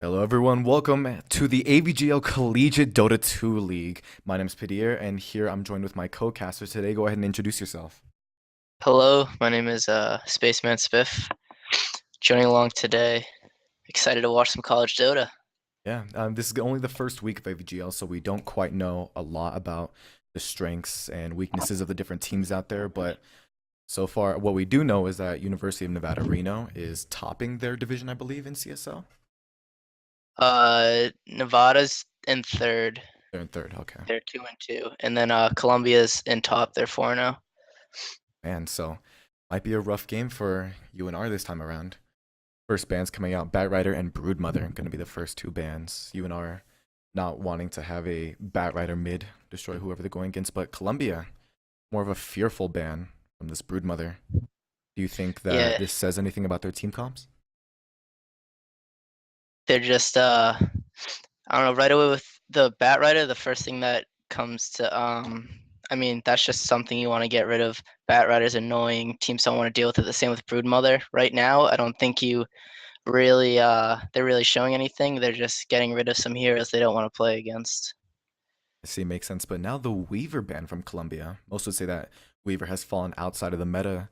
Hello everyone, welcome to the AVGL Collegiate Dota 2 League. My name is Padilla, and here I'm joined with my co-caster today. Go ahead and introduce yourself. Hello, my name is Spaceman Spiff. Joining along today. Excited to watch some college Dota. Yeah, this is only the first week of AVGL, so we don't quite know a lot about the strengths and weaknesses of the different teams out there, but so far what we do know is that University of Nevada, Reno is topping their division, I believe, in CSL. Nevada's in third. They're in third, okay. They're 2-2, and then Columbia's in top. They're 4-0. And so might be a rough game for UNR this time around. First bands coming out, Batrider and Broodmother, going to be the first two bands. UNR not wanting to have a Batrider mid destroy whoever they're going against, but Columbia, more of a fearful ban from this Broodmother. Do you think that Yeah, this says anything about their team comps? they're just I don't know. Right away with the Batrider, the first thing that comes to I mean that's just something you want to get rid of. Batrider's annoying. Teams don't want to deal with it. The same with Broodmother. Right now, I don't think you really they're really showing anything. They're just getting rid of some heroes they don't want to play against. I see, makes sense. But now the Weaver ban from Columbia. Most would say that Weaver has fallen outside of the meta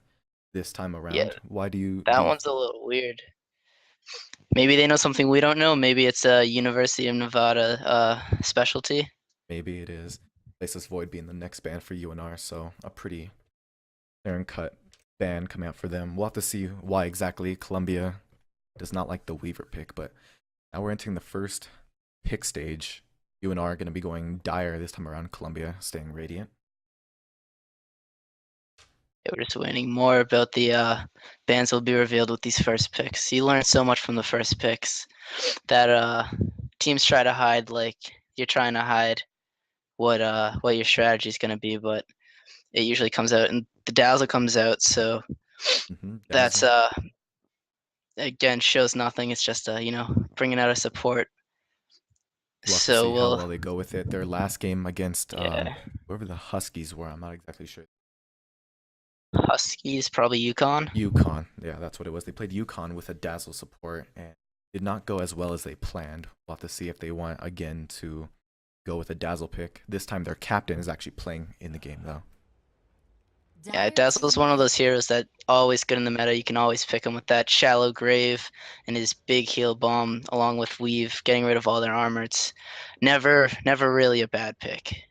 this time Yeah, around. Why do you that one's a little weird. Maybe they know something we don't know. Maybe it's a University of Nevada specialty. maybe it is Faceless Void being the next ban for UNR, so a pretty clear and cut ban coming out for them. We'll have to see why exactly Columbia does not like the Weaver pick, but now we're entering the first pick stage. UNR are going to be going Dire this time around, Columbia staying Radiant. Yeah, we're just waiting. More about the bans will be revealed with these first picks. You learn so much from the first picks that teams try to hide, like you're trying to hide what your strategy is going to be, but it usually comes out, and the dazzle comes out, so that's Dazzle. again shows nothing. It's just bringing out a support. We'll have to So see how we'll well they go with it. Their last game against yeah, whoever the Huskies were, I'm not exactly sure. Huskies probably Yukon. Yukon, yeah, that's what it was. They played Yukon with a Dazzle support and did not go as well as they planned. We'll have to see if they want again to go with a Dazzle pick. This time their captain is actually playing in the game though. Yeah, Dazzle's one of those heroes that always good in the meta. You can always pick him with that shallow grave and his big heal bomb, along with Weave, getting rid of all their armor. It's never really a bad pick.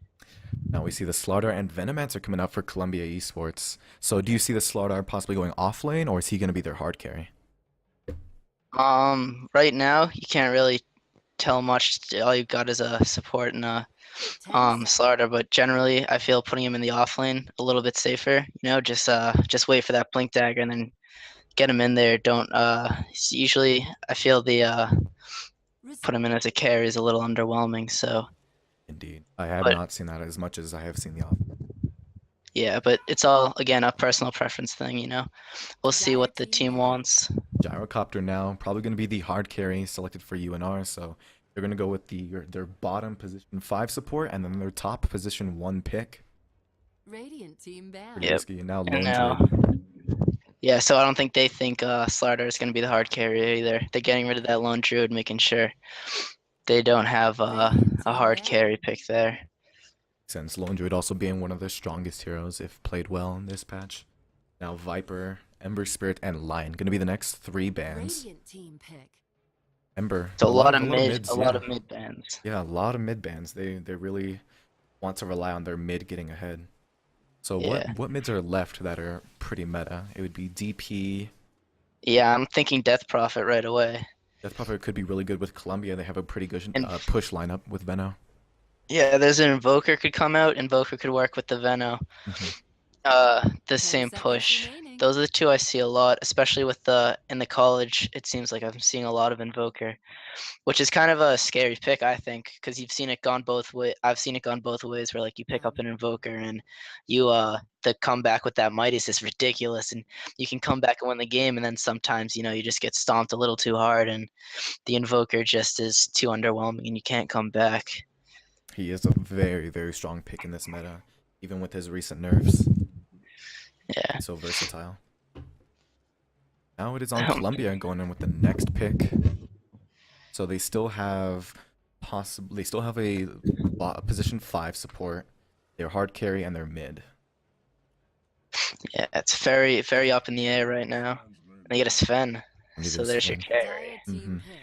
Now we see the Slaughter and Venomancer coming out for Columbia Esports. So do you see the Slaughter possibly going off lane, or is he going to be their hard carry? Right now you can't really tell much. All you've got is a support and a Slaughter, but generally I feel putting him in the off lane a little bit safer. Just wait for that blink dagger and then get him in there. Don't usually I feel the put him in as a carry is a little underwhelming. So, Indeed. I have but not seen that as much as I have seen the off. yeah, but it's all again a personal preference thing. We'll see what the team wants. Gyrocopter now, probably going to be the hard carry selected for UNR, so they're going to go with their bottom position 5 support and then their top position 1 pick. Radiant team Pretty banned. Yep. risky. And now And Lone now, Druid. yeah, so I don't think they think Slardar is going to be the hard carry either. They're getting rid of that lone druid, making sure they don't have Radiant a team hard banned. carry pick there. Since Lone Druid also being one of their strongest heroes if played well in this patch. Now Viper, Ember Spirit, and Lion going to be the next 3 bans. Radiant team pick. Ember, So a lot of a mids, lot yeah. of mid bans. Yeah, a lot of mid bans. They really want to rely on their mid getting ahead. So Yeah, what mids are left that are pretty meta? It would be DP. yeah, I'm thinking Death Prophet right away. Death Prophet could be really good with Columbia. They have a pretty good And push lineup with Veno. yeah, there's an Invoker could come out. Invoker could work with the Veno. Hmm. The 10 same seconds push. remaining. Those are the two I see a lot, especially with the in the college. It seems like I'm seeing a lot of Invoker, which is kind of a scary pick, I think, because you've seen it gone both way. I've seen it gone both ways, where like you pick up an Invoker and you the comeback with that Midas is ridiculous, and you can come back and win the game, and then sometimes you just get stomped a little too hard, and the Invoker just is too underwhelming, and you can't come back. He is a very, very strong pick in this meta, even with his recent nerfs. Yeah. He's so versatile. Now it is on Columbia going in with the next pick. So they still have a position 5 support. They're hard carry and they're mid. Yeah, it's very, very up in the air right now. And they get a Sven. Maybe So there's there's your Sven. carry. Dire team pick.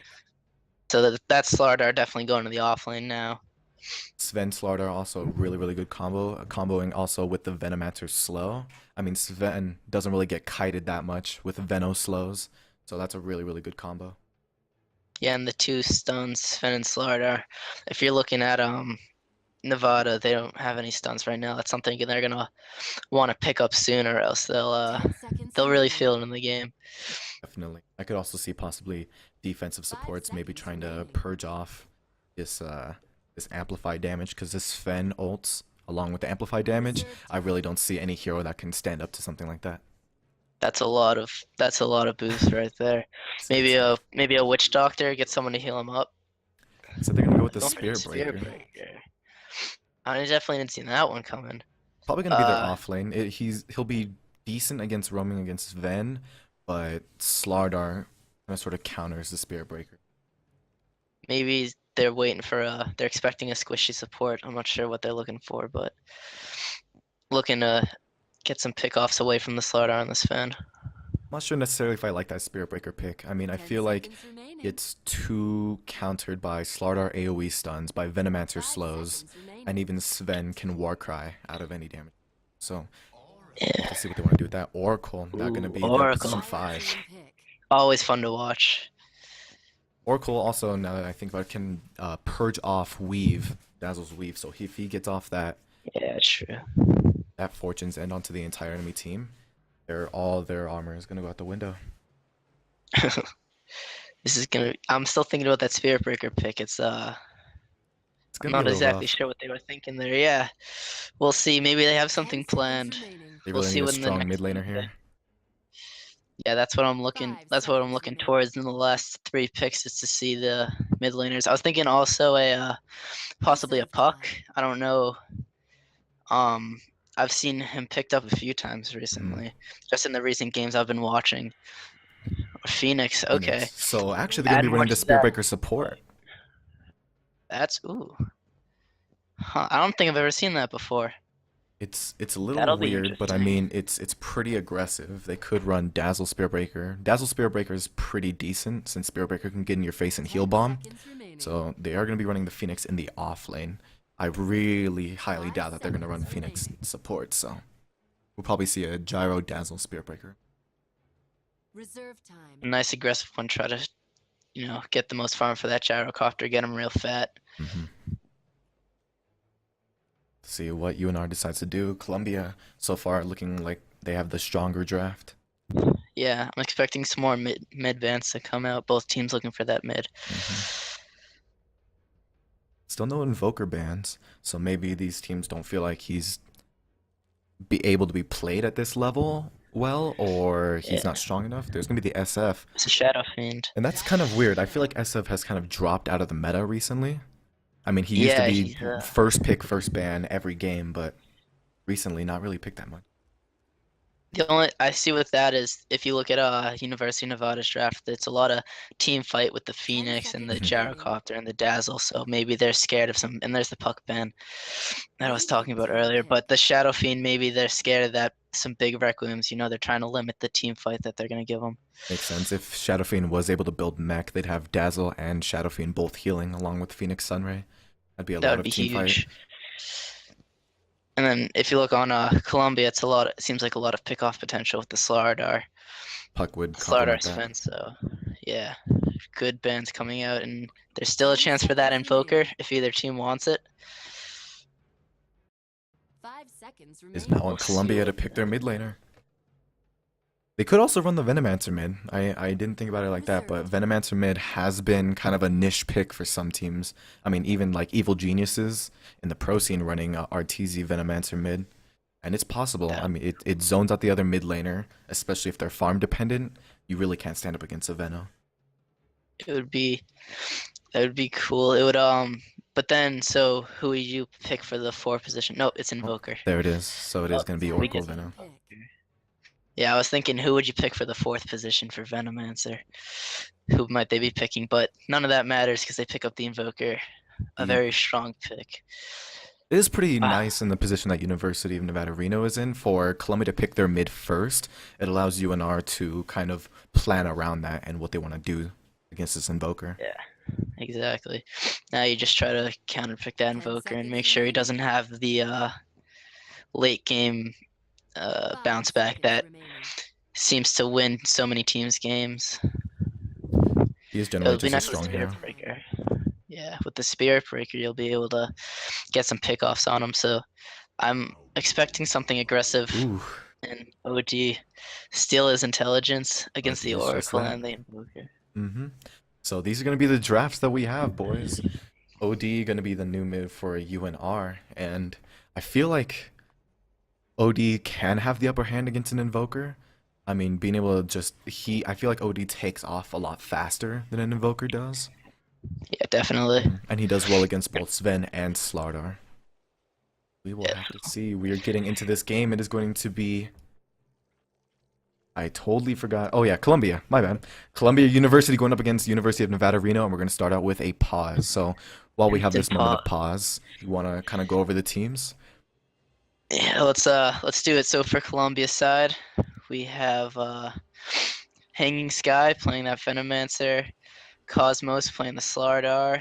So that Slardar definitely going to the off lane now. Sven Slardar also really, really good combo. Comboing also with the Venomancer slow. I mean, Sven doesn't really get kited that much with Veno slows. So that's a really, really good combo. Yeah, and the two stuns, Sven and Slardar. If you're looking at Nevada, they don't have any stuns right now. That's something they're gonna want to pick up soon, or else 10 seconds they'll really remaining. feel it in the game. Definitely. I could also see possibly defensive 5 supports maybe seconds trying to remaining. purge off this amplified damage, because this Sven ults along with the amplified damage, I really don't see any hero that can stand up to something like that. That's a lot of boost right there. Maybe a witch doctor, get someone to heal him up. So they're gonna go with the Going for Spirit Spear Breaker. Breaker. I definitely didn't see that one coming. Probably gonna be their off lane. He'll be decent against roaming against Ven, but Slardar kind of sort of counters the Spirit Breaker. Maybe they're waiting for they're expecting a squishy support. I'm not sure what they're looking for, but looking to get some pickoffs away from the Slardar on this Sven. I'm not sure necessarily if I like that Spirit Breaker pick. I mean, I 10 feel like seconds remaining. it's too countered by Slardar AoE stuns, by Venomancer 5 slows, seconds remaining. and even Sven can Warcry out of any damage. So, Yeah, let's see what they want to do with that. Oracle, not going to Ooh, be their Oracle. position Dire 5. team pick. always fun to watch. Oracle also, now that I think about it, can purge off Weave, Dazzle's Weave. So if he gets off that Yeah, true. Fortune's End onto the entire enemy team, all their armor is going to go out the window. This is gonna. I'm still thinking about that Spirit Breaker pick. It's I'm going to be not a little exactly rough. sure what they were thinking there. Yeah, we'll see. Maybe they have 10 something seconds planned. remaining. They We'll really see need a when the strong next mid laner team here. Yeah, that's what I'm looking. 5 That's what I'm seconds looking remaining. towards in the last 3 picks, is to see the mid laners. I was thinking also possibly a Reserve puck. time. I don't know. Um, I've seen him picked up a few times Mm-hmm. recently, just in the recent games I've been watching. Phoenix, okay. Phoenix. So actually, they're going to Add be more running the to Spirit that. Breaker support. That's ooh. Huh, I don't think I've ever seen that before. It's a little That'll be weird, but I interesting. mean, it's pretty aggressive. They could run Dazzle Spirit Breaker. Dazzle Spirit Breaker is pretty decent, since Spirit Breaker can get in your face and heal 10 bomb. seconds remaining. So they are going to be running the Phoenix in the off lane. I really highly 5 doubt that they're going to run seconds Phoenix remaining. support, so we'll probably see a Gyro Dazzle Spirit Breaker. Reserve time. A nice aggressive one. Try to, get the most farm for that gyrocopter. Get him real fat. See what UNR decides to do. Columbia, so far, looking like they have the stronger draft. Yeah, I'm expecting some more mid bans to come out. Both teams looking for that mid. Still no Invoker bans, so maybe these teams don't feel like he's able to be played at this level well, or he's Yeah. not strong enough. There's going to be the SF, It's a Shadow Fiend. and that's kind of weird. I feel like SF has kind of dropped out of the meta recently. I mean, he used to Yeah, be he's, first pick, first ban every game, but recently not really picked that much. The only I see with that is if you look at University of Nevada's draft, it's a lot of team fight with the Phoenix and the seconds remaining. Gyrocopter and the Dazzle. So maybe they're scared of some. And there's the Puck ban that I was talking about Radiant team earlier. pick. But the Shadow Fiend, maybe they're scared of that. Some big Requiems, they're trying to limit the team fight that they're gonna give them. Makes sense. If Shadow Fiend was able to build mech, they'd have Dazzle and Shadow Fiend both healing along with Phoenix Sunray. That'd be a That lot would of be team huge. fight. And then if you look on Columbia, it's a lot. It seems like a lot of pick-off potential with the Slardar. Puck would Slardar complement that. Sven, so yeah, good bands coming out, and there's still a chance for that Invoker if either team wants it. 5 seconds Is remaining. now on We'll see Columbia to what- pick their mid laner. They could also run the Venomancer mid. I didn't think about it like that, but Venomancer mid has been kind of a niche pick for some teams. I mean, even like Evil Geniuses in the pro scene running RTZ Venomancer mid. And it's possible. I mean, it zones out the other mid laner, especially if they're farm dependent. You really can't stand up against a Veno. It would be cool. It would But then, so who would you pick for the 4 position? No, it's Invoker. There it is. So it is going to be we Oracle just- Veno. Yeah, I was thinking who would you pick for the 4th position for Venomancer? Who might they be picking? But none of that matters because they pick up the Invoker. A The very strong pick. It is pretty Ah, nice in the position that University of Nevada, Reno is in for Columbia to pick their mid first. It allows UNR to kind of plan around that and what they want to do against this Invoker. yeah, exactly. Now you just try to counterpick that 10 Invoker and seconds make sure he remaining. doesn't have the late game 5 bounce back seconds that remaining. seems to win so many teams games. He is It generally would be just a nice with strong Spirit hero. Breaker. Yeah, with the Spirit Breaker, you'll be able to get some pickoffs on him. So I'm expecting something aggressive Ooh, and OD steal his intelligence but against he the is just Oracle that. and the Invoker. hmm So these are going to be the drafts that we have, boys. OD going to be the new mid for UNR, and I feel like OD can have the upper hand against an Invoker. I mean, being able to I feel like OD takes off a lot faster than an Invoker does. Yeah, definitely. And he does well against both Sven and Slardar. We will Yeah. have to see. We are getting into this game. It is going to be... I totally forgot. Oh yeah, Columbia. My bad. Columbia University going up against University of Nevada, Reno, and we're going to start out with a pause. So while we have Instant this moment of pause. pause, you want to kind of go over the teams? Yeah, let's do it. So for Columbia's side, we have Hanging Sky playing that Venomancer, Cosmos playing the Slardar,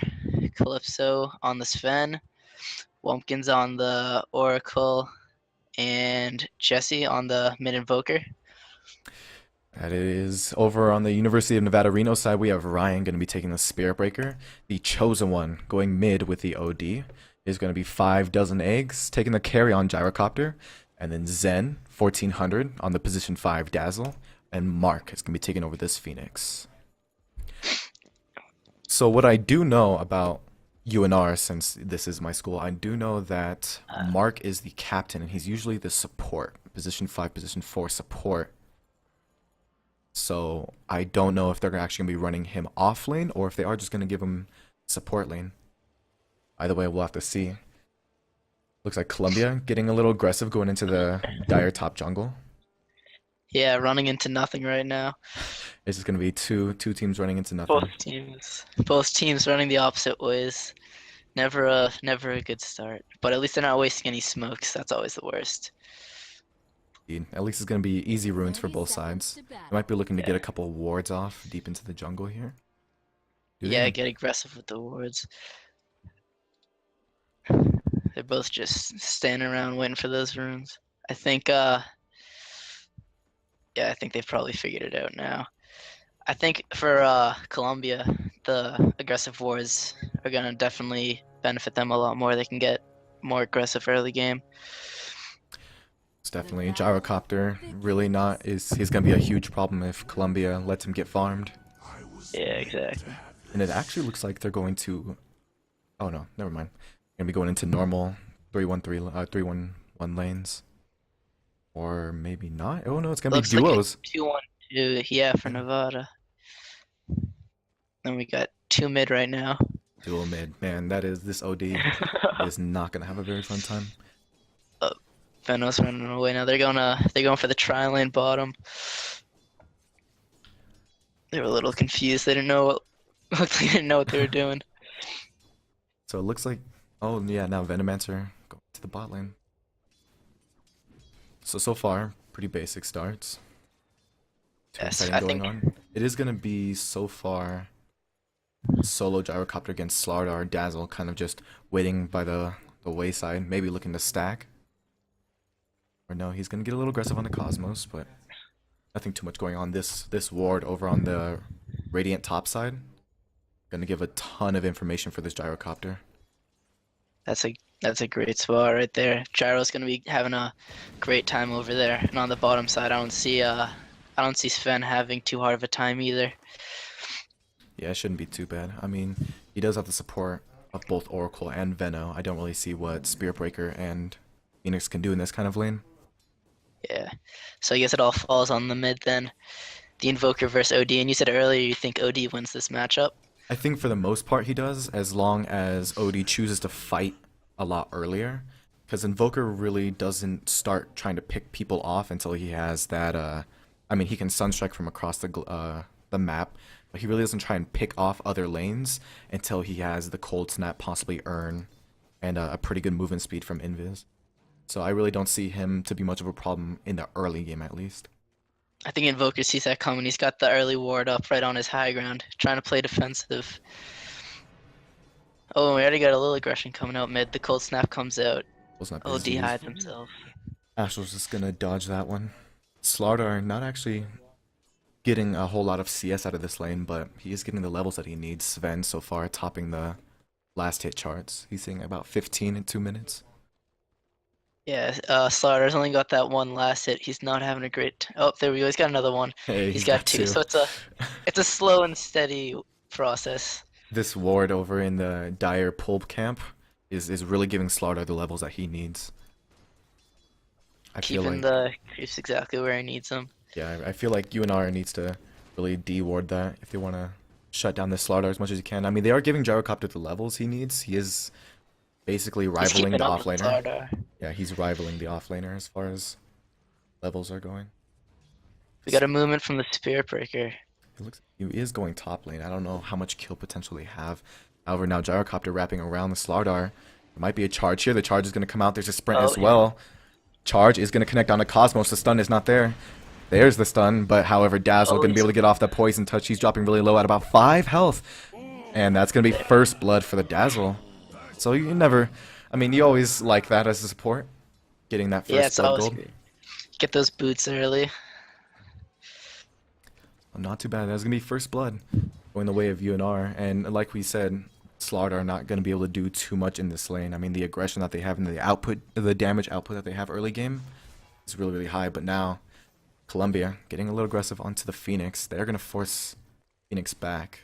Calypso on the Sven, Wumpkins on the Oracle, and Jesse on the Mid Invoker. That is over on the University of Nevada, Reno side. We have Ryan going to be taking the Spirit Breaker. The Chosen One going mid with the OD is going to be 5 dozen eggs, taking the carry on Gyrocopter. And then Zen, 1400 on the position 5 Dazzle. And Mark is going to be taking over this Phoenix. So what I do know about UNR, since this is my school, I do know that Mark is the captain, and he's usually the support, position 5, position 4 support. So I don't know if they're actually going to be running him off lane, or if they are just going to give him support lane. Either way, we'll have to see. Looks like Columbia getting a little aggressive going into the dire top jungle. Yeah, running into nothing right now. It's just going to be two teams running into nothing. Both teams running the opposite ways. Never a good start. But at least they're not wasting any smokes. That's always the worst. At least it's going to be easy runes for 30 both seconds sides. to They battle. might be looking to get Yeah. a couple wards off deep into the jungle here. Do Yeah, they? get aggressive with the wards. They're both just standing around waiting for those runes. I think yeah, I think they've probably figured it out now. I think for Colombia, the aggressive wards are gonna definitely benefit them a lot more. They can get more aggressive early game. It's definitely Gyrocopter. Really not he's going to be a huge problem if Columbia lets him get farmed. Yeah, exactly. And it actually looks like they're going to... Oh no, never mind. They're going to be going into normal 3-1-1 lanes. Or maybe not. Oh no, it's going to be Looks like a duos. 2-1-2, yeah, for Nevada. Then we got 2 mid right now. Dual mid. Man, this OD is not going to have a very fun time. Venos running away now. They're going for the tri-lane bottom. They were a little confused. They didn't know what looked like they didn't know what they were doing. So it looks like... Oh yeah, now Venomancer going to the bot lane. So far, pretty basic starts. Turn Yes, fighting I going think on. It is going to be so far solo Gyrocopter against Slardar, Dazzle, kind of just waiting by the wayside, maybe looking to stack. Or no, he's going to get a little aggressive on the Cosmos, but nothing too much going on. This ward over on the Radiant top side, going to give a ton of information for this Gyrocopter. that's a great spot right there. Gyro's gonna be having a great time over there. And on the bottom side, I don't see Sven having too hard of a time either. Yeah, it shouldn't be too bad. I mean, he does have the support of both Oracle and Veno. I don't really see what Spirit Breaker and Phoenix can do in this kind of lane. Yeah. So I guess it all falls on the mid then. The Invoker versus OD. And you said earlier you think OD wins this matchup. I think for the most part he does, as long as OD chooses to fight a lot earlier. Because Invoker really doesn't start trying to pick people off until he has that. I mean, he can Sunstrike from across the map, but he really doesn't try and pick off other lanes until he has the Cold Snap, possibly Earn, and a pretty good movement speed from Invis. So I really don't see him to be much of a problem in the early game, at least. I think Invoker sees that coming. He's got the early ward up right on his high ground, trying to play defensive. Oh, we already got a little aggression coming out mid. The cold snap comes out. Cold Snap OD is hides himself. Astral's just gonna dodge that one. Slardar not actually getting a whole lot of CS out of this lane, but he is getting the levels that he needs. Sven so far topping the last hit charts. He's hitting about 15 in 2 minutes. Yeah, Slardar's only got that one last hit. He's not having a great. Oh, there we go. He's got another one. Hey, He's got two. So it's a slow and steady process. This ward over in the Dire Pulp camp is really giving Slardar the levels that he needs. I feel Keeping like, the creeps exactly where he needs them. yeah, I feel like UNR needs to really de-ward that if they want to shut down this Slardar as much as he can. I mean, they are giving Gyrocopter the levels he needs. He is basically He's rivaling keeping the up with offlaner. Slardar. Yeah, he's rivaling the offlaner as far as levels are going. We got a movement from the Spirit Breaker. It looks he is going top lane. I don't know how much kill potential they have. However, now Gyrocopter wrapping around the Slardar. There might be a charge here. The charge is going to come out. There's a sprint as yeah. well. Charge is going to connect onto Cosmos. The stun is not there. There's the stun, but however, Dazzle going to be able to get off that poison touch. He's dropping really low at about 5 health. And that's going to be first blood for the Dazzle. So you never, I mean, you always like that as a support. Getting that Yeah, first it's blood always gold. good. Get those boots early. Well, not too bad. That's going to be first blood going the way of UNR. And like we said, Slardar are not going to be able to do too much in this lane. I mean, the aggression that they have and the output, the damage output that they have early game is really, really high. But now, Columbia getting a little aggressive onto the Phoenix. They're going to force Phoenix back.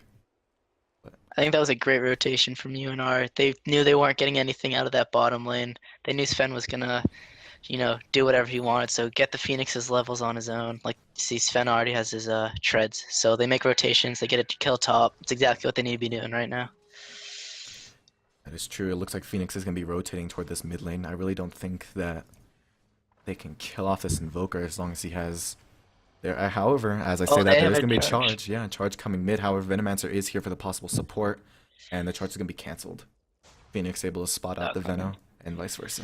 I think that was a great rotation from UNR. They knew they weren't getting anything out of that bottom lane. They knew Sven was gonna, do whatever he wanted. So get the Phoenix's levels on his own. Like you see, Sven already has his treads. So they make rotations. They get a kill top. It's exactly what they need to be doing right now. That is true. It looks like Phoenix is going to be rotating toward this mid lane. I really don't think that they can kill off this Invoker as long as he has... However, as I say that, they there's have a going to be a charge. charge. Yeah, charge coming mid. However, Venomancer is here for the possible support, and the charge is going to be cancelled. Phoenix able to spot out the Veno, and vice versa.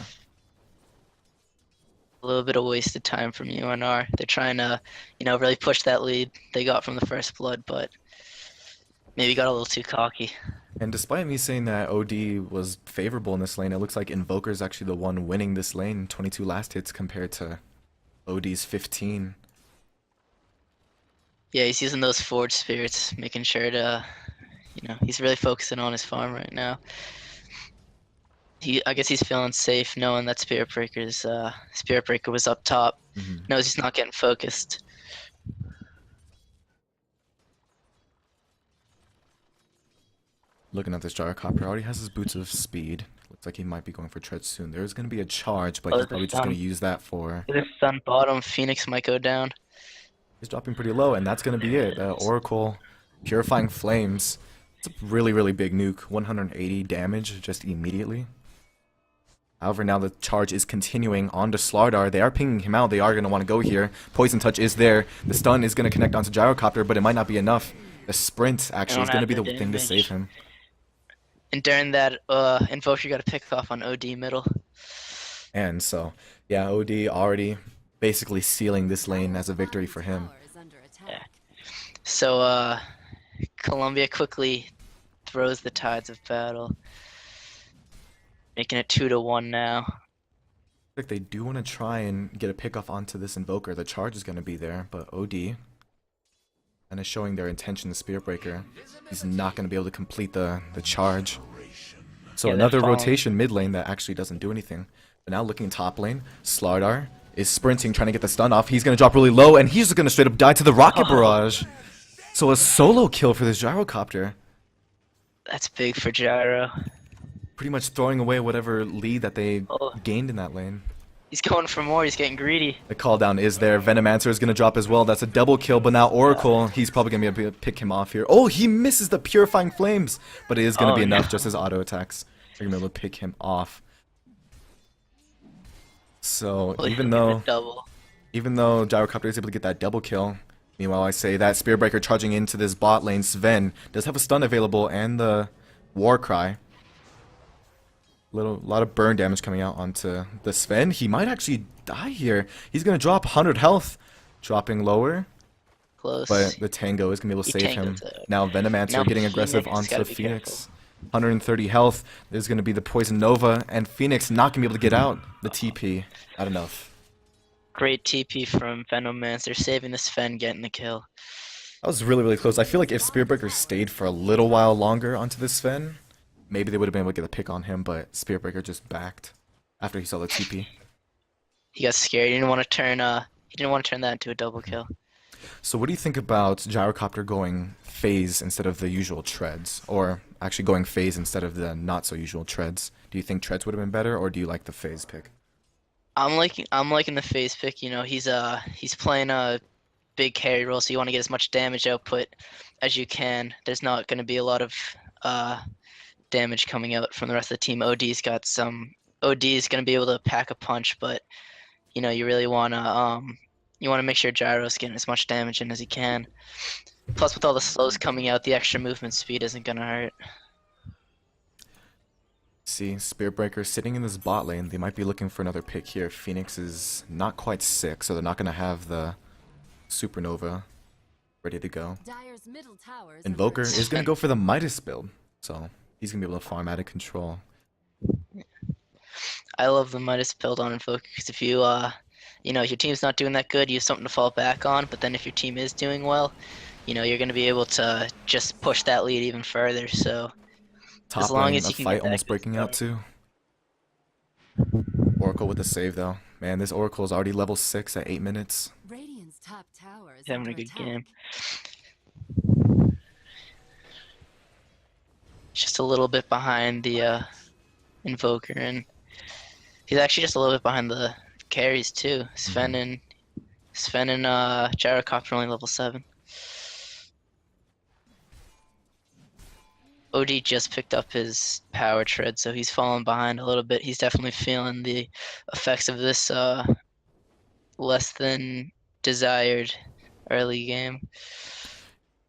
A little bit of wasted time from UNR. They're trying to, really push that lead they got from the first blood, but maybe got a little too cocky. And despite me saying that OD was favorable in this lane, it looks like Invoker is actually the one winning this lane. 22 last hits compared to OD's 15. Yeah, he's using those forge spirits, making sure to, he's really focusing on his farm right now. I guess he's feeling safe knowing that Spirit Breaker was up top. Knows he's not getting focused. Looking at this Gyrocopter, already has his boots of speed. Looks like he might be going for tread soon. There's going to be a charge, but he's the probably just going stun. to use that for... This stun bottom, Phoenix might go down. He's dropping pretty low, and that's going to be it. Oracle, Purifying Flames. It's a really, really big nuke. 180 damage just immediately. However, now the charge is continuing onto Slardar. They are pinging him out. They are going to want to go here. Poison Touch is there. The stun is going to connect onto Gyrocopter, but it might not be enough. The sprint actually is going to be the thing to save him. And during that, Invoker got to pick off on OD middle. And so, yeah, OD already basically sealing this lane as a victory for him. Tower is under attack. Yeah. So, Columbia quickly throws the tides of battle, making it 2-1 now. Like they do want to try and get a pickoff onto this Invoker. The charge is going to be there, but OD kind of showing their intention. The Spirit Breaker, he's not going to be able to complete the charge. So Yeah, they're another falling. rotation mid lane that actually doesn't do anything. But now looking top lane, Slardar is sprinting, trying to get the stun off. He's going to drop really low, and he's just going to straight up die to the Rocket Barrage. So a solo kill for this Gyrocopter. That's big for Gyro. Pretty much throwing away whatever lead that they Oh. gained in that lane. He's going for more. He's getting greedy. The call down is there. Venomancer is going to drop as well. That's a double kill, but now Oracle, he's probably going to be able to pick him off here. Oh, he misses the Purifying Flames, but it is going to be enough just as auto attacks are going to be able to pick him off. So Look even at the though double. Gyrocopter is able to get that double kill, meanwhile I say that Spirit Breaker charging into this bot lane, Sven does have a stun available and the War Cry. Lot of burn damage coming out onto the Sven. He might actually die here. He's gonna drop 100 health, dropping lower. Close. But the Tango is going to be able to He save him. tangoes out. Now Venomancer Now getting aggressive Phoenix, onto gotta be Phoenix. 130 health. There's going to be the Poison Nova. And Phoenix not going to be able to get out. The TP. Not enough. Great TP from Venomancer, saving the Sven, getting the kill. That was really, really close. I feel like if Spirit Breaker stayed for a little while longer onto this Sven, maybe they would have been able to get a pick on him. But Spirit Breaker just backed after he saw the TP. He got scared. He didn't want to turn that into a double kill. So what do you think about Gyrocopter going phase instead of the usual treads? Or actually going phase instead of the not so usual treads? Do you think treads would have been better, or do you like the phase pick? I'm liking the phase pick. You know, he's playing a big carry role, so you want to get as much damage output as you can. There's not going to be a lot of damage coming out from the rest of the team. OD's going to be able to pack a punch, but you know, you really want to make sure Gyro's getting as much damage in as he can. Plus, with all the slows coming out, the extra movement speed isn't going to hurt. See, Spirit Breaker sitting in this bot lane. They might be looking for another pick here. Phoenix is not quite sick, so they're not going to have the Supernova ready to go. Dyer's middle tower is Invoker under is going to go for the Midas build, so he's going to be able to farm out of control. I love the Midas build on Invoker because if you, you know, if your team's not doing that good, you have something to fall back on. But then if your team is doing well, you know, you're going to be able to just push that lead even further. So Top as long lane, as a you can fight get that almost good breaking out too. Oracle with the save though. Man, this Oracle is already level 6 at 8 minutes. Radiant's top tower is he's having under a good attack. game. Just a little bit behind the Invoker, and he's actually just a little bit behind the carries too. Sven and Gyrocopter only level 7. OD just picked up his power tread, so he's falling behind a little bit. He's definitely feeling the effects of this less than desired early game.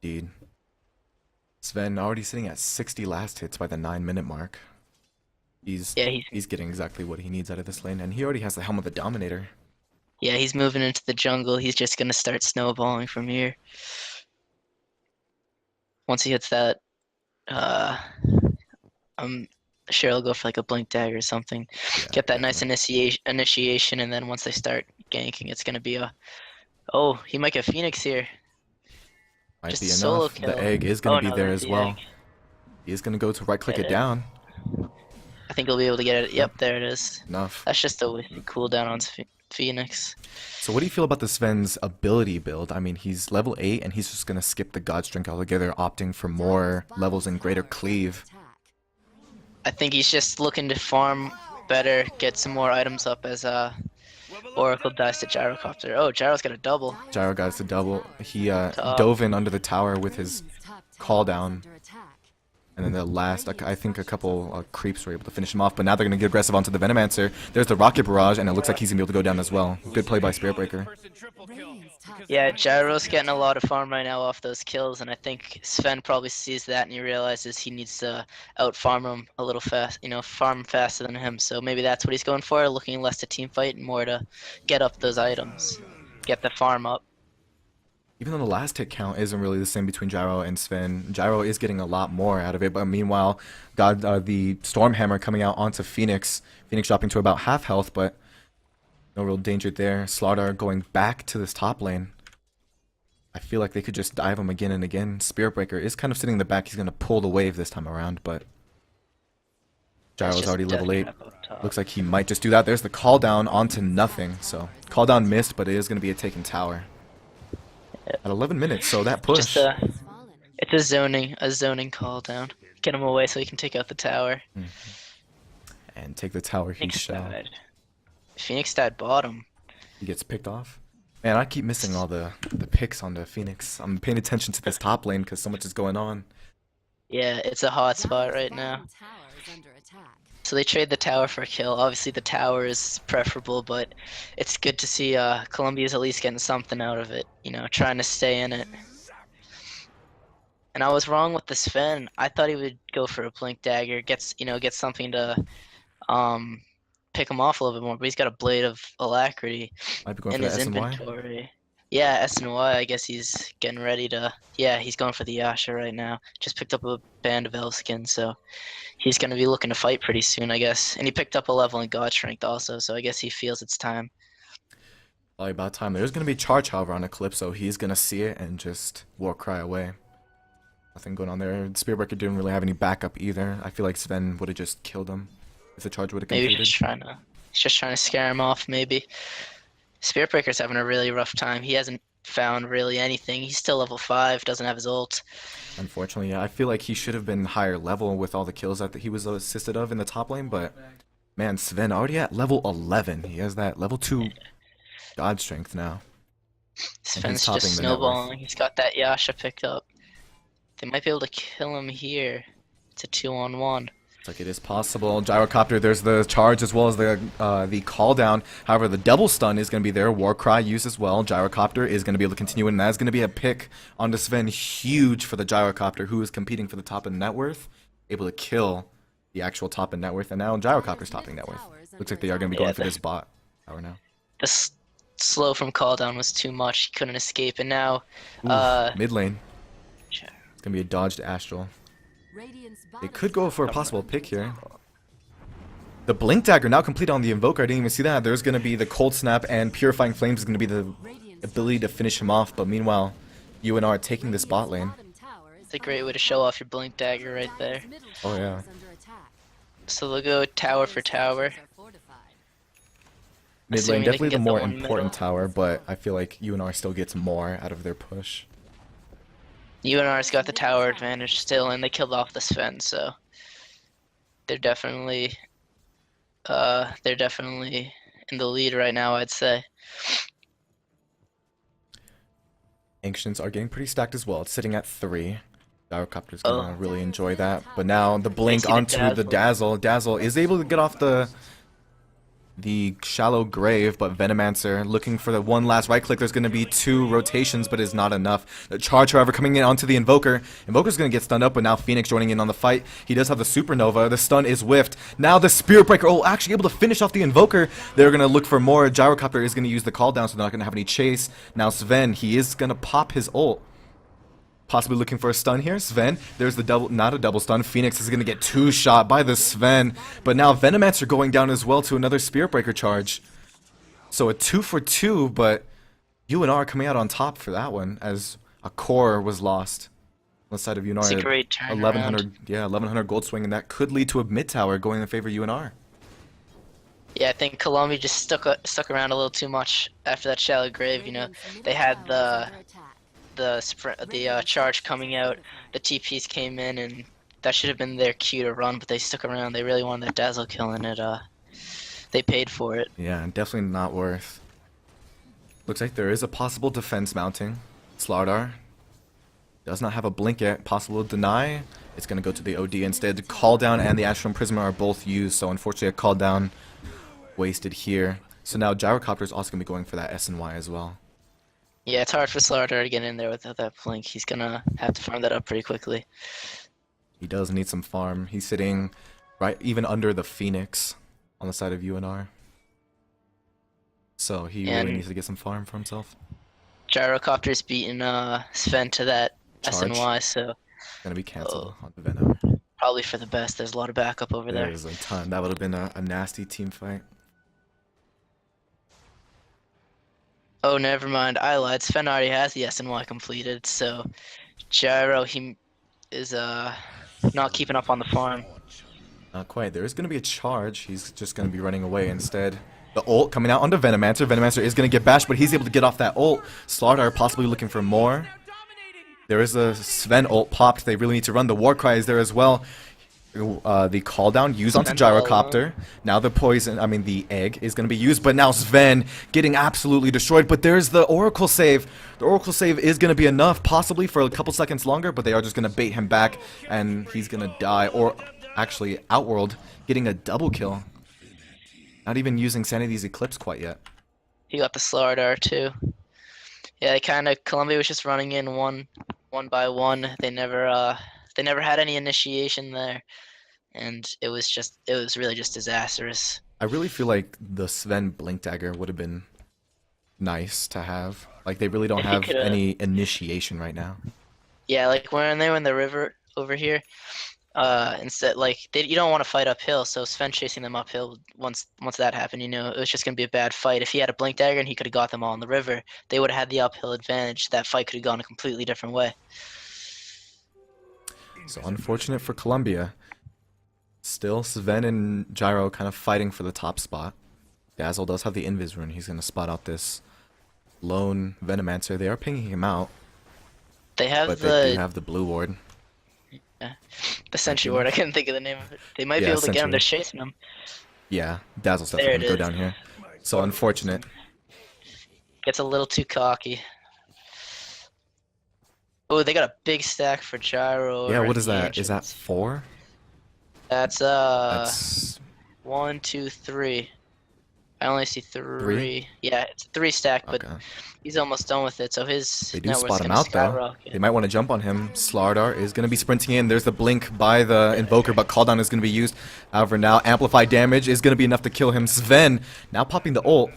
Indeed. Sven already sitting at 60 last hits by the 9-minute mark. He's getting exactly what he needs out of this lane, and he already has the Helm of the Dominator. Yeah, he's moving into the jungle. He's just gonna start snowballing from here. Once he hits that, I'm sure he'll go for like a blink dagger or something. Yeah, Get that nice definitely. initiation, and then once they start ganking, it's gonna be a. Oh, he might get Phoenix here. Might Just be a solo enough. kill. The egg is going to Oh, be no, there there's as the well. egg. He is going to go to right click it Yeah. down. I think he'll be able to get it. Yep, there it is. Enough. That's just a cooldown on Phoenix. So what do you feel about the Sven's ability build? I mean, he's level 8 and he's just going to skip the God Strength altogether, opting for more levels and greater cleave. I think he's just looking to farm better, get some more items up as Oracle dies to Gyrocopter. Oh, Gyro's got a double. Gyro got us to double. He dove in under the tower with his call down. And then the last, I think a couple creeps were able to finish him off. But now they're going to get aggressive onto the Venomancer. There's the Rocket Barrage, and it looks like he's going to be able to go down as well. Good play by Spirit Breaker. Yeah, Gyro's getting a lot of farm right now off those kills, and I think Sven probably sees that and he realizes he needs to out-farm him a little fast, you know, farm faster than him. So maybe that's what he's going for, looking less to team fight and more to get up those items, get the farm up. Even though the last hit count isn't really the same between Gyro and Sven, Gyro is getting a lot more out of it. But meanwhile, got the Stormhammer coming out onto Phoenix. Phoenix dropping to about half health, but no real danger there. Slardar going back to this top lane. I feel like they could just dive him again and again. Spirit Breaker is kind of sitting in the back. He's going to pull the wave this time around, but Gyro's already level 8. Looks like he might just do that. There's the call down onto nothing. So call down missed, but it is going to be a taken tower. At 11 minutes, so that push. Just it's a zoning call down. Get him away so he can take out the tower. And take the tower he shall. Phoenix died bottom. He gets picked off. Man, I keep missing all the picks on the Phoenix. I'm paying attention to this top lane because so much is going on. Yeah, it's a hot spot right now. So they trade the tower for a kill. Obviously, the tower is preferable, but it's good to see Columbia's at least getting something out of it. You know, trying to stay in it. And I was wrong with the Sven. I thought he would go for a blink dagger, get something to pick him off a little bit more. But he's got a blade of alacrity Might be going in for the his S and Y. inventory. Yeah, S and Y. I guess he's getting ready to. Yeah, he's going for the Yasha right now. Just picked up a band of Elskin, so he's gonna be looking to fight pretty soon, I guess. And he picked up a level in God Strength also, so I guess he feels it's time. Probably about time. There's gonna be charge, however, on Eclipse, so he's gonna see it and just Warcry away. Nothing going on there. Spearbreaker didn't really have any backup either. I feel like Sven would have just killed him if the charge would have Maybe completed. he's just trying to scare him off, maybe. Spearbreaker's having a really rough time. He hasn't found really anything. He's still level 5, doesn't have his ult. Unfortunately, yeah. I feel like he should have been higher level with all the kills that he was assisted of in the top lane, but man, Sven already at level 11. He has that level 2 God Strength now. Sven's topping just the net worth. snowballing. He's got that Yasha picked up. They might be able to kill him here. It's a 2-on-1. Looks like it is possible. Gyrocopter, there's the charge as well as the call down. However, the double stun is going to be there. Warcry used as well. Gyrocopter is going to be able to continue, and that's going to be a pick onto Sven. Huge for the Gyrocopter, who is competing for the top in net worth. Able to kill the actual top in net worth, and now Gyrocopter's topping net worth. Looks like they are going to be going for this bot tower now. The slow from call down was too much. He couldn't escape, and now Mid lane. It's going to be a dodged Astral. They could go for a possible pick here. The Blink Dagger now complete on the Invoker. I didn't even see that. There's going to be the Cold Snap, and Purifying Flames is going to be the ability to finish him off. But meanwhile, UNR taking the bot lane. It's a great way to show off your Blink Dagger right there. Oh, yeah. So they'll go tower for tower. Mid Assuming lane, they definitely can the get more the one important middle. tower, but I feel like UNR still gets more out of their push. UNR's got the tower advantage still, and they killed off the Sven, so they're definitely in the lead right now, I'd say. Ancients are getting pretty stacked as well. It's sitting at 3. Gyrocopter's gonna really enjoy that. But now the blink see the onto the dazzle. Dazzle is able to get off the shallow grave, but Venomancer looking for the one last right click. There's going to be 2 rotations, but is not enough. The charge, however, coming in onto the Invoker. Invoker's going to get stunned up, but now Phoenix joining in on the fight. He does have the Supernova. The stun is whiffed. Now the Spirit Breaker, actually able to finish off the Invoker. They're going to look for more. Gyrocopter is going to use the call down, so they're not going to have any chase. Now Sven, he is going to pop his ult. Possibly looking for a stun here. Sven, there's the double, not a double stun. Phoenix is going to get 2 shot by the Sven. But now Venomancer going down as well to another Spirit Breaker charge. So a 2 for 2, but UNR coming out on top for that one as a core was lost. On the side of UNR. It's a great turnaround. 1100 gold swing, and that could lead to a mid tower going in favor of UNR. Yeah, I think Columbia just stuck around a little too much after that shallow grave. You know, they had the charge coming out, the TPs came in, and that should have been their cue to run, but they stuck around. They really wanted that dazzle kill, and they paid for it. Yeah, and definitely not worth. Looks like there is a possible defense mounting. Slardar does not have a blink yet. Possible deny. It's going to go to the OD instead. Call down and the Astral Prism are both used, so unfortunately a call down wasted here. So now Gyrocopter is also going to be going for that S and Y as well. Yeah, it's hard for Slardar to get in there without that blink. He's gonna have to farm that up pretty quickly. He does need some farm. He's sitting right even under the Phoenix on the side of UNR. So he really needs to get some farm for himself. Gyrocopter's beating Sven to that S and Charge. Y, so Gonna be canceled on the Venom. probably for the best. There's a lot of backup over there. There's a ton. That would have been a nasty team fight. Oh, never mind. I lied. Sven already has the S and Y completed, so Gyro, he is not keeping up on the farm. Not quite. There is going to be a charge. He's just going to be running away instead. The ult coming out onto Venomancer. Venomancer is going to get bashed, but he's able to get off that ult. Slardar possibly looking for more. There is a Sven ult popped. They really need to run. The Warcry is there as well. The call down used onto Gyrocopter. Now the poison, the egg is going to be used, but now Sven getting absolutely destroyed. But there's the Oracle save. The Oracle save is going to be enough, possibly for a couple seconds longer, but they are just going to bait him back, and he's going to die. Or actually Outworld getting a double kill. Not even using Sanity's Eclipse quite yet. He got the Slardar too. Yeah, they kind of Columbia was just running in one by one. They never had any initiation there, and it was really just disastrous. I really feel like the Sven Blink Dagger would have been nice to have. Like they really don't If he have coulda- any initiation right now. Yeah, like when they were in the river over here, instead you don't want to fight uphill, so Sven chasing them uphill once that happened, you know, it was just gonna be a bad fight. If he had a blink dagger and he could have got them all in the river, they would have had the uphill advantage. That fight could have gone a completely different way. So unfortunate for Columbia. Still, Sven and Gyro kind of fighting for the top spot. Dazzle does have the Invis rune. He's gonna spot out this lone Venomancer. They are pinging him out, They have but they do have the blue ward. the sentry ward. I couldn't think of the name of it. They might be Yeah, able to get him. They're sentry. chasing him. Yeah, Dazzle's There definitely it gonna go is. down here. So unfortunate. Gets a little too cocky. Oh, they got a big stack for Gyro. Yeah, over what at is the that? Is that entrance. 4? That's That's 1, 2, 3. I only see 3. Yeah, it's a 3 stack, but okay. he's almost done with it, so his They do net worth's spot him gonna out though. skyrocket. They might want to jump on him. Slardar is going to be sprinting in. There's the blink by the Invoker, but cooldown is going to be used. However, now amplified damage is going to be enough to kill him. Sven now popping the ult.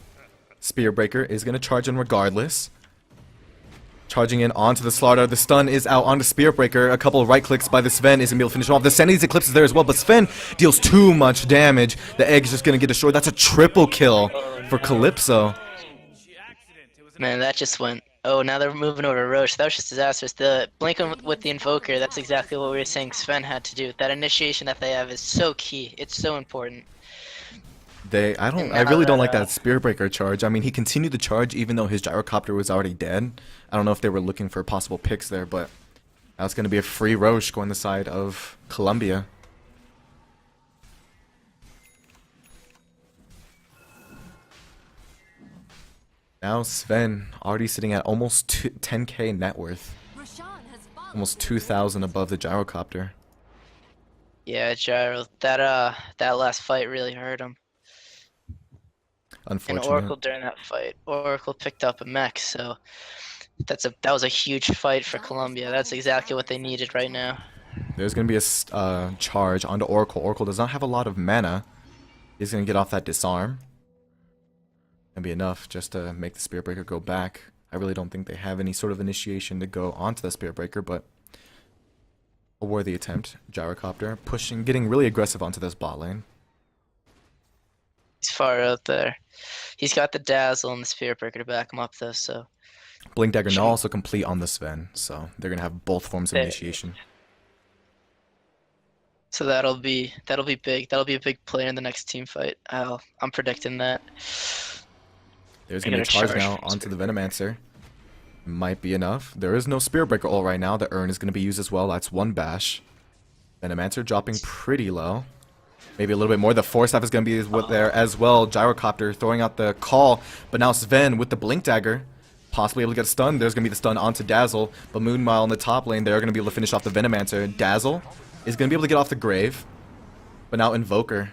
Spear Breaker is going to charge in regardless. Charging in onto the Slardar. The stun is out onto Spear Breaker. A couple of right clicks by the Sven is going to be able to finish him off. The Sanity's Eclipse is there as well, but Sven deals too much damage. The egg's just going to get destroyed. That's a triple kill for Calypso. Man, that just went. Oh, now they're moving over Roche. That was just disastrous. The blinking with the Invoker, that's exactly what we were saying Sven had to do. That initiation that they have is so key. It's so important. I really don't like that Spear Breaker charge. I mean, he continued the charge even though his gyrocopter was already dead. I don't know if they were looking for possible picks there, but that's going to be a free Roche going the side of Columbia. Now Sven already sitting at almost 10k net worth. Rashawn has followed Almost 2,000 above the gyrocopter. Yeah, Gyro. That last fight really hurt him. And Unfortunate. Oracle during that fight, Oracle picked up a mech, so that was a huge fight for Columbia. That's exactly what they needed right now. There's going to be a charge onto Oracle. Oracle does not have a lot of mana. He's going to get off that disarm. Gonna be enough just to make the Spear Breaker go back. I really don't think they have any sort of initiation to go onto the Spear Breaker, but a worthy attempt. Gyrocopter pushing, getting really aggressive onto this bot lane. He's far out there. He's got the Dazzle and the Spear Breaker to back him up, though, so. Blink Dagger now also complete on the Sven, so they're gonna have both forms of There. initiation. So that'll be big. That'll be a big player in the next team fight. I'm predicting that. There's They're gonna be a gonna charge now charge onto the Venomancer. Might be enough. There is no Spear Breaker ult right now. The Urn is gonna be used as well. That's one bash. Venomancer dropping pretty low. Maybe a little bit more. The Force Staff is going to be there as well. Gyrocopter throwing out the call. But now Sven with the Blink Dagger. Possibly able to get a stun. There's going to be the stun onto Dazzle. But Moonmile in the top lane, they're going to be able to finish off the Venomancer. Dazzle is going to be able to get off the grave. But now Invoker.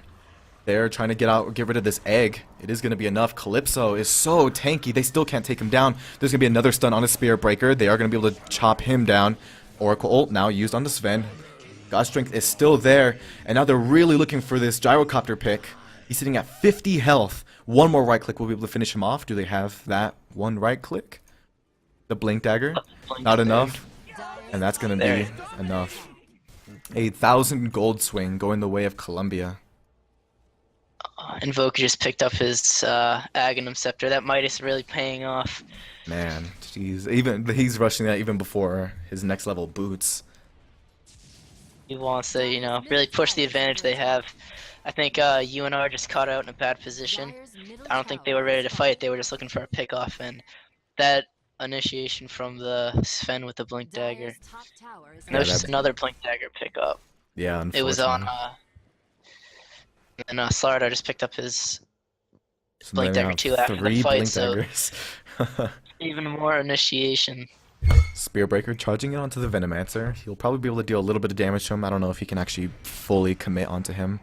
They're trying to get rid of this egg. It is going to be enough. Calypso is so tanky. They still can't take him down. There's going to be another stun on a Spear Breaker. They are going to be able to chop him down. Oracle ult now used on the Sven. God Strength is still there, and now they're really looking for this Gyrocopter pick. He's sitting at 50 health. One more right click will be able to finish him off. Do they have that one right click? The Blink Dagger? Not enough. And that's going to be enough. 1,000 gold swing going the way of Columbia. Invoker just picked up his Aghanim Scepter. That Midas really paying off. Man, jeez. He's rushing that even before his next level boots. He wants to, really push the advantage they have. I think UNR just caught out in a bad position. I don't think they were ready to fight. They were just looking for a pick off, and that initiation from the Sven with the Blink Dagger. And there was just another Blink Dagger pick up. Yeah, unfortunately. It was on, and Slardar just picked up his So Blink they Dagger have 2 after the 3 fight, Blink so Daggers. even more initiation. Spearbreaker charging it onto the Venomancer. He'll probably be able to deal a little bit of damage to him. I don't know if he can actually fully commit onto him.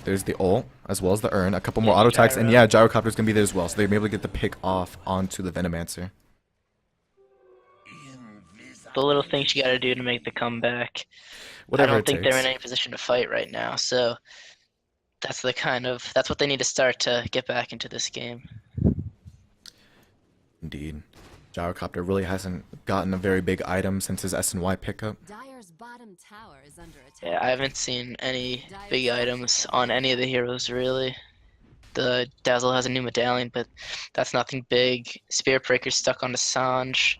There's the ult, as well as the urn. A couple more auto attacks, and yeah, Gyrocopter's going to be there as well. So they're able to get the pick off onto the Venomancer. The little things you got to do to make the comeback. Whatever I don't it think takes. they're in any position to fight right now, so that's what they need to start to get back into this game. Indeed. Gyrocopter really hasn't gotten a very big item since his S&Y pickup. Dyer's bottom tower is under attack. Yeah, I haven't seen any big items on any of the heroes really. The Dazzle has a new medallion, but that's nothing big. Spearbreaker's stuck on the Sange.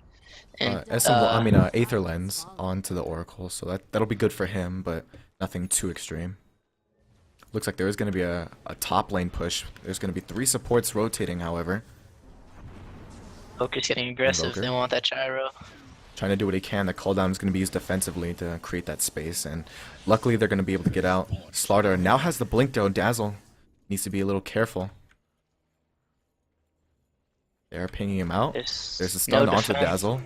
And Aether Lens onto the Oracle, so that'll be good for him, but nothing too extreme. Looks like there is going to be a top lane push. There's going to be 3 supports rotating, however. Invoker's getting aggressive. Invoker. They want that gyro. Trying to do what he can. The cooldown is going to be used defensively to create that space, and luckily they're going to be able to get out. Slaughter now has the blink though. Dazzle needs to be a little careful. They're pinging him out. There's a stun no onto defense. Dazzle.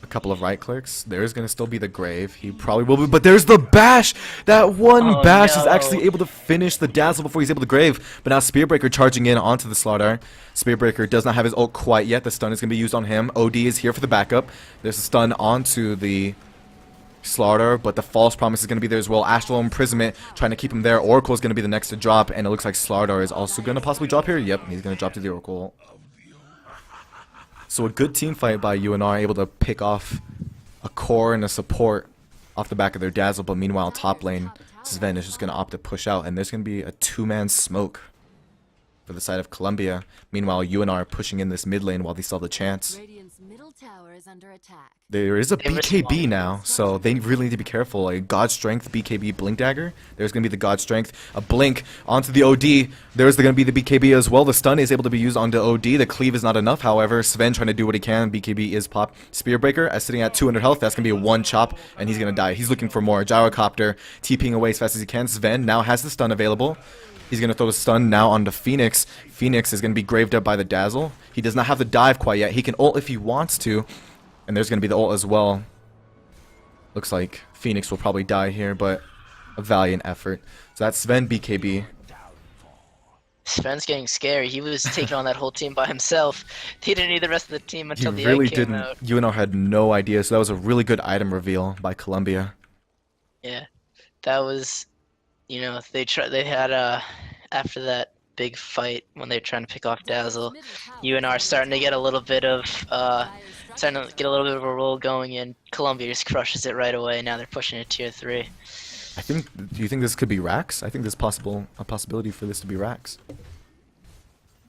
A couple of right clicks. There's going to still be the grave. He probably will be, but there's the bash! That one Oh, bash is no. actually able to finish the Dazzle before he's able to grave. But now Spearbreaker charging in onto the Slaughter. Spearbreaker does not have his ult quite yet. The stun is going to be used on him. OD is here for the backup. There's a stun onto the Slaughter, but the false promise is going to be there as well. Astral Imprisonment trying to keep him there. Oracle is going to be the next to drop, and it looks like Slaughter is also going to possibly drop here. Yep, he's going to drop to the Oracle. So a good team fight by UNR, able to pick off a core and a support off the back of their Dazzle, but meanwhile top lane, Sven is just going to opt to push out, and there's going to be a 2-man smoke for the side of Columbia. Meanwhile, UNR pushing in this mid lane while they still have the chance. Radiant's middle tower is under attack. There is a They BKB respond. now, so they really need to be careful. A God Strength BKB Blink Dagger. There's going to be the God Strength. A Blink onto the OD. There's going to be the BKB as well. The stun is able to be used onto OD. The cleave is not enough, however. Sven trying to do what he can. BKB is pop. Spearbreaker as sitting at 200 health. That's going to be a 1 chop, and he's going to die. He's looking for more. Gyrocopter TPing away as fast as he can. Sven now has the stun available. He's going to throw the stun now onto Phoenix. Phoenix is going to be graved up by the Dazzle. He does not have the dive quite yet. He can ult if he wants to. And there's going to be the ult as well. Looks like Phoenix will probably die here, but a valiant effort. So that's Sven BKB. Sven's getting scary. He was taking on that whole team by himself. He didn't need the rest of the team He until the really egg came didn't. out. UNO had no idea, so that was a really good item reveal by Columbia. Yeah, that was, they had after that big fight when they were trying to pick off Dazzle, UNR starting to get a little bit of a roll going in. Columbia just crushes it right away. Now they're pushing to tier 3. Do you think this could be Rax? I think there's a possibility for this to be Rax.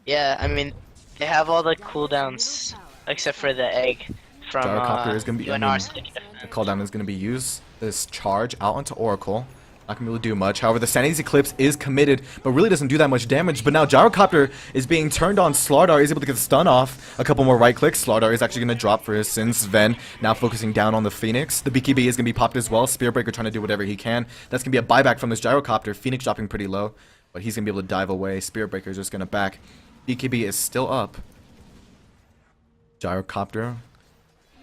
Yeah, I mean, they have all the cooldowns except for the egg from Gyrocopter is going to be. UNR. So they can defend. The cooldown is going to be used. This charge out onto Oracle. Not going to be able to do much. However, the Sanity's Eclipse is committed, but really doesn't do that much damage. But now Gyrocopter is being turned on. Slardar is able to get the stun off. A couple more right clicks. Slardar is actually going to drop for his sins. Sven now focusing down on the Phoenix. The BKB is going to be popped as well. Spearbreaker trying to do whatever he can. That's going to be a buyback from this Gyrocopter. Phoenix dropping pretty low, but he's going to be able to dive away. Spearbreaker is just going to back. BKB is still up. Gyrocopter.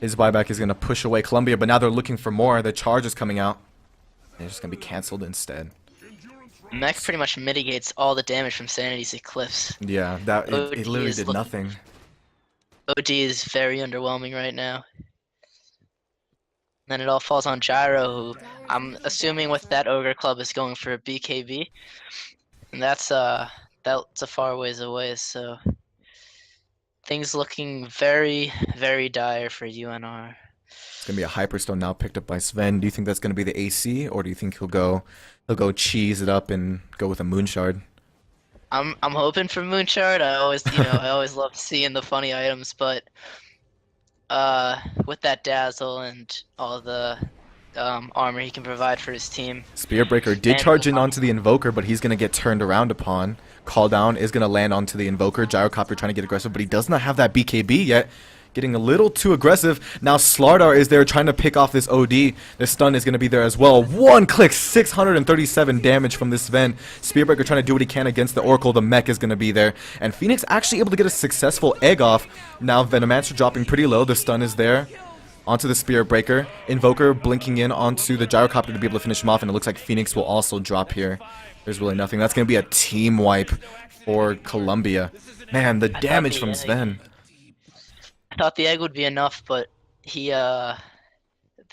His buyback is going to push away Columbia, but now they're looking for more. The charge is coming out. And it's just going to be cancelled instead. Mech pretty much mitigates all the damage from Sanity's Eclipse. Yeah, it literally did nothing. OD is very underwhelming right now. Then it all falls on Gyro, who I'm assuming with that Ogre Club is going for a BKB. And that's a far ways away, so things looking very, very dire for UNR. It's going to be a Hyperstone now picked up by Sven. Do you think that's going to be the AC, or do you think he'll go cheese it up and go with a Moonshard? I'm hoping for Moonshard. I always love seeing the funny items, but with that Dazzle and all the armor he can provide for his team. Spearbreaker did charge in onto the Invoker, but he's going to get turned around upon. Call down is going to land onto the Invoker. Gyrocopter trying to get aggressive, but he does not have that BKB yet. Getting a little too aggressive. Now Slardar is there trying to pick off this OD. The stun is going to be there as well. 1 click, 637 damage from this Sven. Spearbreaker trying to do what he can against the Oracle. The mech is going to be there. And Phoenix actually able to get a successful egg off. Now Venomancer dropping pretty low. The stun is there. onto the Spirit Breaker. Invoker blinking in onto the Gyrocopter to be able to finish him off, and it looks like Phoenix will also drop here. There's really nothing. That's going to be a team wipe for Columbia. Man, the damage from Sven. I thought the egg would be enough, but they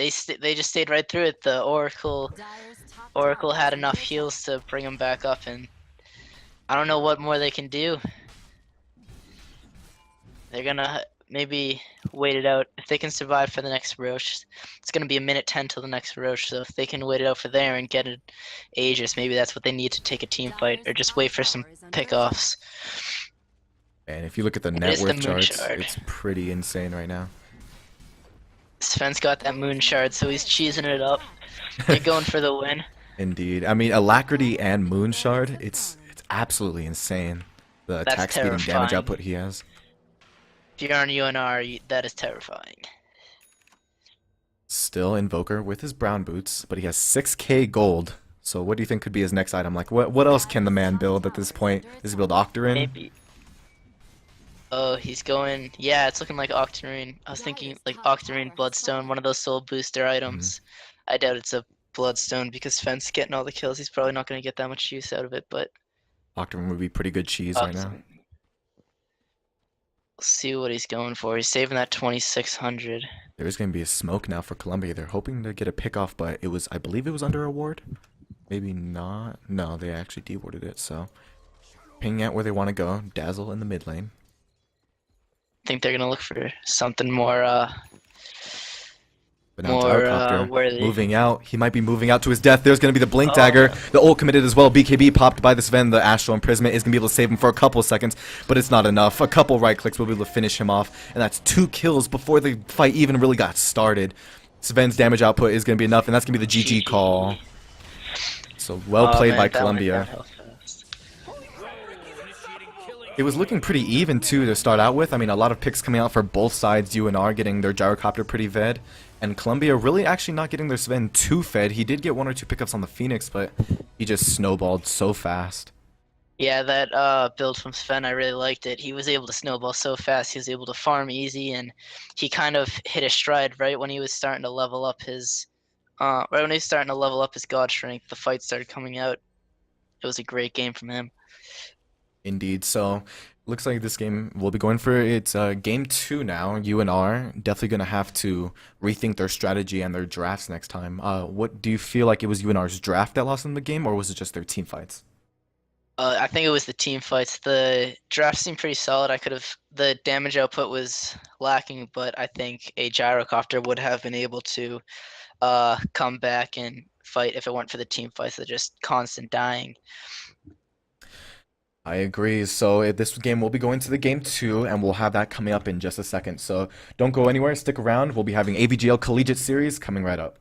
just stayed right through it. The Oracle had enough heals to bring him back up, and I don't know what more they can do. They're gonna maybe wait it out. If they can survive for the next Roche, it's gonna be a minute 10 till the next Roche. So if they can wait it out for there and get an Aegis, maybe that's what they need to take a team fight, or just wait for some pickoffs. And if you look at the It net is the worth moon charts, shard. it's pretty insane right now. Sven's got that moon shard, so he's cheesing it up. They're going for the win. Indeed. I mean, Alacrity and Moon Shard, it's absolutely insane. The That's attack speed and damage terrifying. output he has. If you're on UNR, that is terrifying. Still Invoker with his brown boots, but he has 6k gold. So what do you think could be his next item? Like, what else can the man build at this point? Does he build Octarine? Maybe. Oh, he's going. Yeah, it's looking like Octarine. I was thinking like Octarine Bloodstone, one of those soul booster items. I doubt it's a Bloodstone because Fence getting all the kills. He's probably not going to get that much use out of it, but Octarine would be pretty good cheese right now. We'll see what he's going for. He's saving that 2600. There's going to be a smoke now for Columbia. They're hoping to get a pick off, but it was, I believe it was under a ward. Maybe not. No, they actually dewarded it, so pinging out where they want to go. Dazzle in the mid lane. I think they're going to look for something more But now more Gyrocopter worthy. moving out. He might be moving out to his death. There's going to be the Blink Oh, Dagger. no. The ult committed as well. BKB popped by the Sven. The Astral Imprisonment is going to be able to save him for a couple of seconds, but it's not enough. A couple right clicks will be able to finish him off, and that's 2 kills before the fight even really got started. Sven's damage output is going to be enough, and that's going to be the GG call. So well played by Columbia. It was looking pretty even too to start out with. I mean, a lot of picks coming out for both sides. UNR getting their Gyrocopter pretty fed, and Columbia really actually not getting their Sven too fed. He did get 1 or 2 pickups on the Phoenix, but he just snowballed so fast. Yeah, that build from Sven, I really liked it. He was able to snowball so fast. He was able to farm easy, and he kind of hit a stride right when he was starting to level up his, God strength. The fight started coming out. It was a great game from him. Indeed. So looks like this game will be going for its game 2 now. UNR definitely going to have to rethink their strategy and their drafts next time. What do you feel like it was UNR's draft that lost in the game, or was it just their team fights? I think it was the team fights. The draft seemed pretty solid. The damage output was lacking, but I think a Gyrocopter would have been able to come back and fight if it weren't for the team fights. They're just constant dying. I agree. So this game will be going to the game 2, and we'll have that coming up in just a second. So don't go anywhere. Stick around. We'll be having AVGL Collegiate Series coming right up.